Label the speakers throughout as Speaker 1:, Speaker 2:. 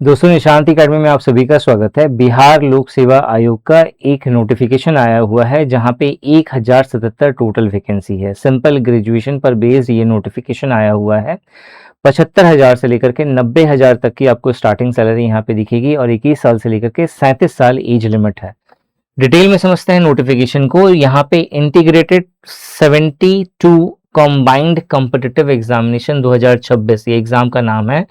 Speaker 1: दोस्तों निशांत अकेडमी में आप सभी का स्वागत है। बिहार लोक सेवा आयोग का एक नोटिफिकेशन आया हुआ है जहां पे 1077 टोटल वैकेंसी है। सिंपल ग्रेजुएशन पर बेस्ड ये नोटिफिकेशन आया हुआ है। 75,000 से लेकर के 90,000 तक की आपको स्टार्टिंग सैलरी यहाँ पे दिखेगी और 21 साल से लेकर के 37 साल एज लिमिट है। डिटेल में समझते हैं नोटिफिकेशन को। यहाँ पे इंटीग्रेटेड 72 कॉम्बाइंड कॉम्पिटिटिव एग्जामिनेशन 2026 ये एग्जाम का नाम है।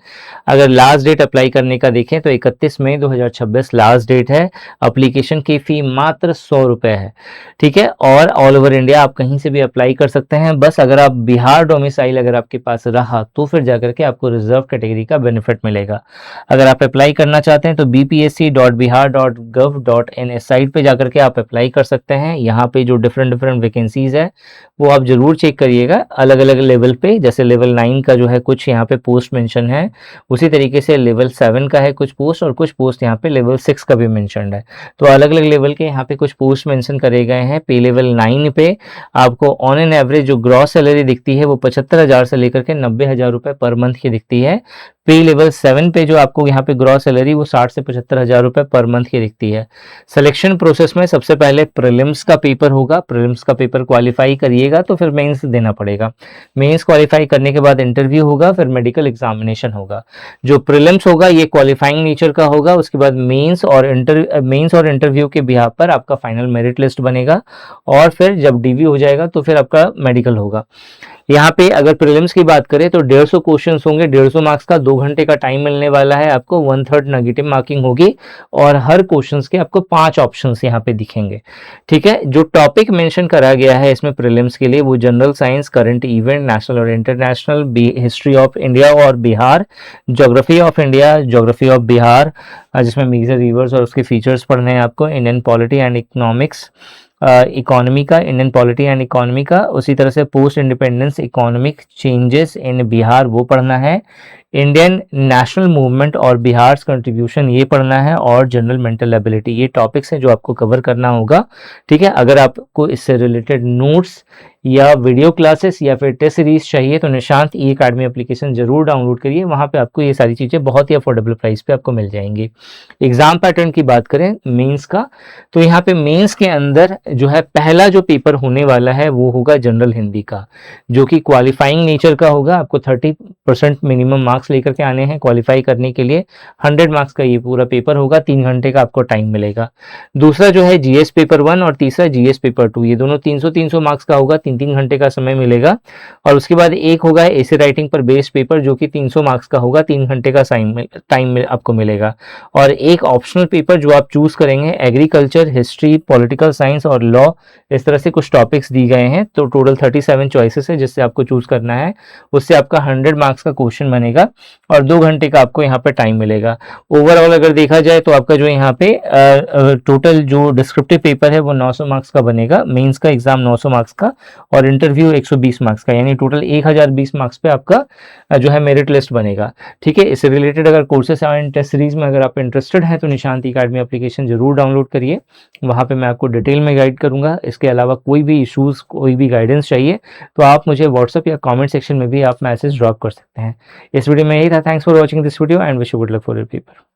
Speaker 1: अगर लास्ट डेट अप्लाई करने का देखें तो 31 मई 2026 लास्ट डेट है। एप्लीकेशन की फी मात्र 100 रुपये है, ठीक है। और ऑल ओवर इंडिया आप कहीं से भी अप्लाई कर सकते हैं। बस अगर आप बिहार डोमिसाइल अगर आपके पास रहा तो फिर जाकर के आपको रिजर्व कैटेगरी का बेनिफिट मिलेगा। अगर आप अप्लाई करना चाहते हैं तो bpsc.bihar.gov.in इस साइट पे जाकर के आप अप्लाई कर सकते हैं। यहाँ पे जो डिफरेंट वैकेंसीज है वो आप जरूर चेक करिएगा अलग अलग लेवल पे। जैसे लेवल 9 का जो है कुछ यहाँ पे पोस्ट मेंशन है, उसी तरीके से लेवल 7 का है कुछ पोस्ट, और कुछ पोस्ट यहाँ पे लेवल 6 का भी मेंशनड है। तो अलग अलग लेवल के यहाँ पे कुछ पोस्ट मेंशन करे गए हैं। पे लेवल 9 पे आपको ऑन एन एवरेज जो ग्रॉस सैलरी दिखती है वो 75,000 से लेकर के 90,000 रुपये पर मंथ की दिखती है। पे लेवल 7 पे जो आपको यहाँ पे ग्रॉस सैलरी वो 60 से 75,000 रुपये पर मंथ की दिखती है। सिलेक्शन प्रोसेस में सबसे पहले प्रीलिम्स का पेपर होगा। प्रीलिम्स का पेपर क्वालिफाई करिएगा तो फिर मेंस देना पड़ेगा। मेंस क्वालिफाई करने के बाद इंटरव्यू होगा, फिर मेडिकल एग्जामिनेशन होगा। जो प्रीलिम्स होगा ये क्वालिफाइंग नेचर का होगा। उसके बाद मेंस और इंटरव्यू के बिहाफ पर आपका फाइनल मेरिट लिस्ट बनेगा, और फिर जब डीवी हो जाएगा तो फिर आपका मेडिकल होगा। यहाँ पे अगर प्रीलिम्स की बात करें तो 150 क्वेश्चंस होंगे, 150 मार्क्स का 2 घंटे का टाइम मिलने वाला है आपको। 1/3 नेगेटिव मार्किंग होगी और हर क्वेश्चंस के आपको 5 ऑप्शंस यहाँ पे दिखेंगे, ठीक है। जो टॉपिक मेंशन करा गया है इसमें प्रीलिम्स के लिए वो general science, current event, national और इंटरनेशनल, हिस्ट्री ऑफ इंडिया और Bihar, geography of India, geography of Bihar जिसमें मेजर रिवर्स और उसके फीचर्स पढ़ने हैं आपको, Indian polity and economics, economy का, इंडियन पॉलिटी एंड इकोनॉमी का, उसी तरह से post independence economic changes in Bihar वो पढ़ना है, इंडियन नेशनल मूवमेंट और बिहार कंट्रीब्यूशन ये पढ़ना है, और जनरल मेंटल एबिलिटी। ये टॉपिक्स हैं जो आपको कवर करना होगा, ठीक है। अगर आपको इससे रिलेटेड नोट्स या वीडियो क्लासेस या फिर टेस्ट सीरीज चाहिए तो निशांत ई अकेडमी एप्लीकेशन जरूर डाउनलोड करिए। वहां पे आपको ये सारी चीज़ें बहुत ही अफोर्डेबल प्राइस पे आपको मिल जाएंगी। एग्जाम पैटर्न की बात करें मेंस का, तो यहाँ पे मेंस के अंदर जो है पहला जो पेपर होने वाला है वो होगा जनरल हिंदी का, जो कि क्वालिफाइंग नेचर का होगा। आपको 30% मिनिमम मार्क्स लेकर के आने हैं क्वालिफाई करने के लिए। 100 मार्क्स का ये पूरा पेपर होगा, 3 घंटे का आपको टाइम मिलेगा। दूसरा जो है जीएस पेपर 1 और तीसरा जीएस पेपर 2, ये दोनों 300 मार्क्स का होगा, 3 घंटे का समय मिलेगा। और उसके बाद एक होगा एसे राइटिंग पर बेस्ड पेपर जो कि 300 मार्क्स का होगा, 3 घंटे का टाइम आपको मिलेगा। और एक ऑप्शनल पेपर जो आप चूज करेंगे, एग्रीकल्चर, हिस्ट्री, पॉलिटिकल साइंस और लॉ, इस तरह से कुछ टॉपिक्स दी गए हैं। तो टोटल 37 चॉइसेस है जिससे आपको चूज करना है। उससे आपका 100 मार्क्स का क्वेश्चन बनेगा और 2 घंटे का आपको यहाँ पे टाइम मिलेगा। ओवरऑल अगर देखा जाए तो आपका जो यहाँ पे टोटल जो डिस्क्रिप्टिव पेपर है वो 900 मार्क्स का बनेगा। मेंस का एग्जाम 900 मार्क्स का और इंटरव्यू 120 मार्क्स का, यानी टोटल 1020 मार्क्स पे आपका जो है मेरिट लिस्ट बनेगा, ठीक है। इससे रिलेटेड अगर कोर्सेस एंड टेस्ट सीरीज में अगर आप इंटरेस्टेड हैं तो निशांत अकेडमी एप्लीकेशन जरूर डाउनलोड करिए। वहाँ पे मैं आपको डिटेल में गाइड करूंगा। इसके अलावा कोई भी इश्यूज, कोई भी गाइडेंस चाहिए तो आप मुझे व्हाट्सएप या कमेंट सेक्शन में भी आप मैसेज ड्रॉप कर सकते हैं। इस वीडियो में यही था। Thanks for watching this video and wish you good luck for your paper.